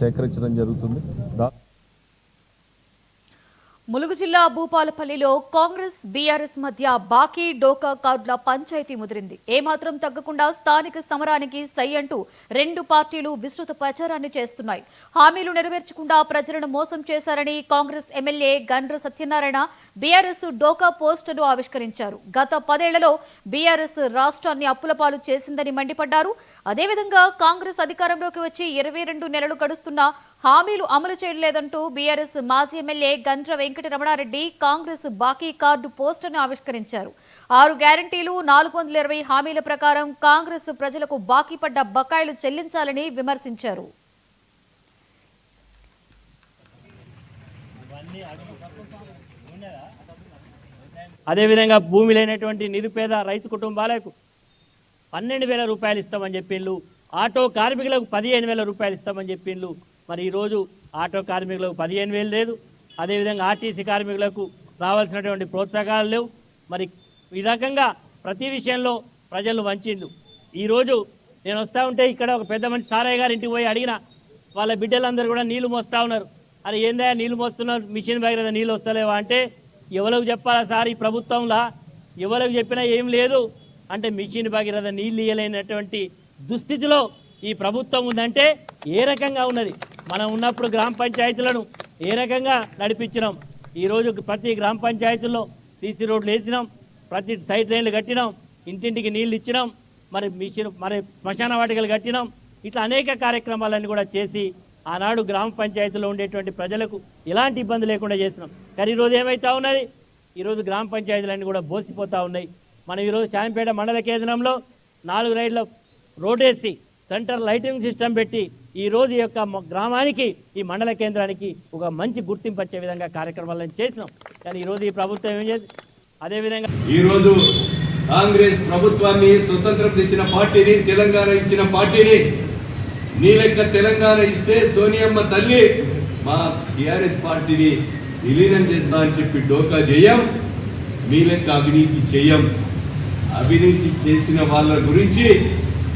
సేకరించడం జరుగుతుంది. ములుగు జిల్లా భూపాలపల్లిలో కాంగ్రెస్ బీఆర్ఎస్ మధ్య బాకీ డోకా కార్డుల పంచాయతీ ముదిరింది. ఏమాత్రం తగ్గకుండా స్థానిక సమరానికి సై అంటూ రెండు పార్టీలు విస్తృత ప్రచారాన్ని చేస్తున్నాయి. హామీలు నెరవేర్చకుండా ప్రజలను మోసం చేశారని కాంగ్రెస్ ఎమ్మెల్యే గండ్ర సత్యనారాయణ బీఆర్ఎస్ డోకా పోస్టును ఆవిష్కరించారు. గత 10 ఏళ్లలో బీఆర్ఎస్ రాష్ట్రాన్ని అప్పులపాలు చేసిందని మండిపడ్డారు. అదేవిధంగా కాంగ్రెస్ అధికారంలోకి వచ్చి 22 నెలలు గడుస్తున్నా హామీలు అమలు చేయలేదంటూ బీఆర్ఎస్ మాజీ ఎమ్మెల్యే గండ్ర వెంకటరమణారెడ్డి కాంగ్రెస్ బాకీ కార్డు పోస్టర్ను ఆవిష్కరించారు. 6 గ్యారంటీలు 420 హామీల ప్రకారం కాంగ్రెస్ ప్రజలకు బాకీ పడ్డ బకాయిలు చెల్లించాలని విమర్శించారు. అదేవిధంగా భూమి లేనటువంటి నిరుపేద రైతు కుటుంబాలకు 12,000 రూపాయలు ఇస్తామని చెప్పిండ్రు. ఆటో కార్మికులకు 15,000 రూపాయలు ఇస్తామని చెప్పిండ్రు. మరి ఈరోజు ఆటో కార్మికులకు 15,000 లేదు. అదేవిధంగా ఆర్టీసీ కార్మికులకు రావాల్సినటువంటి ప్రోత్సాహకాలు లేవు. మరి ఈ రకంగా ప్రతి విషయంలో ప్రజలు వంచిండు. ఈరోజు నేను వస్తూ ఉంటే ఇక్కడ ఒక పెద్ద మనిషి సారయ్య గారి ఇంటికి పోయి అడిగిన, వాళ్ళ బిడ్డలందరూ కూడా నీళ్లు మోస్తూ ఉన్నారు. అది ఏందా నీళ్లు మోస్తున్నారు, మిషన్ దగ్గర నీళ్ళు వస్తలేవా అంటే, ఎవరికి చెప్పాలా సార్, ఈ ప్రభుత్వంలో ఎవరికి చెప్పినా ఏం లేదు అంటే మిషన్ భగీరథ నీళ్ళు ఇయ్యలేనటువంటి దుస్థితిలో ఈ ప్రభుత్వం ఉందంటే ఏ రకంగా ఉన్నది. మనం ఉన్నప్పుడు గ్రామ పంచాయతీలను ఏ రకంగా నడిపించినాం. ఈరోజు ప్రతి గ్రామ పంచాయతీల్లో సీసీ రోడ్లు వేసినాం, ప్రతి సైడ్ లైన్లు కట్టినాం, ఇంటింటికి నీళ్ళు ఇచ్చినాం, మరి శ్మశాన వాటికలు కట్టినాం. ఇట్లా అనేక కార్యక్రమాలన్నీ కూడా చేసి ఆనాడు గ్రామ పంచాయతీలో ఉండేటువంటి ప్రజలకు ఎలాంటి ఇబ్బంది లేకుండా చేసినాం. కానీ ఈరోజు ఏమవుతా ఉన్నది, ఈరోజు గ్రామ పంచాయతీలన్నీ కూడా బోసిపోతూ ఉన్నాయి. మనం ఈరోజు శాంపేట మండల కేంద్రంలో 4 రైడ్ల రోడ్డేసి సెంటర్ లైటింగ్ సిస్టమ్ పెట్టి ఈరోజు ఈ యొక్క గ్రామానికి, ఈ మండల కేంద్రానికి ఒక మంచి గుర్తింపు వచ్చే విధంగా కార్యక్రమాలను చేసినాం. కానీ ఈరోజు ఈ ప్రభుత్వం ఏం చేసి, అదేవిధంగా ఈరోజు కాంగ్రెస్ ప్రభుత్వాన్ని స్వతంత్రం ఇచ్చిన పార్టీని, తెలంగాణ ఇచ్చిన పార్టీని, నీ లెక్క తెలంగాణ ఇస్తే సోనియమ్మ తల్లి మా టీఆర్ఎస్ పార్టీని విలీనం చేస్తా అని చెప్పి డోకా చేయం. మీ లెక్క అవినీతి చేయం. అవినీతి చేసిన వాళ్ళ గురించి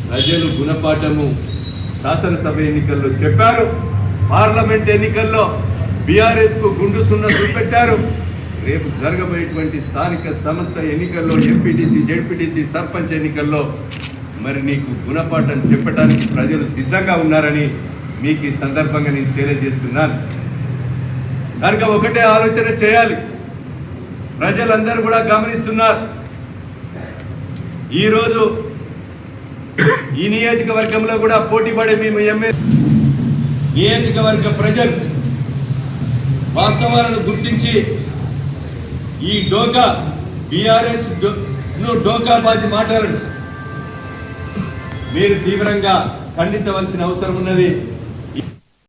ప్రజలు గుణపాఠము శాసనసభ ఎన్నికల్లో చెప్పారు. పార్లమెంట్ ఎన్నికల్లో బీఆర్ఎస్కు గుండు సున్న చూపెట్టారు. రేపు జరగబోయేటువంటి స్థానిక సంస్థ ఎన్నికల్లో ఎంపీటీసీ, జెడ్పీటీసీ, సర్పంచ్ ఎన్నికల్లో మరి నీకు గుణపాఠం చెప్పడానికి ప్రజలు సిద్ధంగా ఉన్నారని మీకు ఈ సందర్భంగా నేను తెలియజేస్తున్నాను. కనుక ఒకటే ఆలోచన చేయాలి. ప్రజలందరూ కూడా గమనిస్తున్నారు. ఈరోజు ఈ నియోజకవర్గంలో కూడా పోటీ పడే మేము నియోజకవర్గ ప్రజలు వాస్తవాలను గుర్తించి ఈ డోకా బీఆర్ఎస్ డోకాబాజీ మాటలను మీరు తీవ్రంగా ఖండించవలసిన అవసరం ఉన్నది.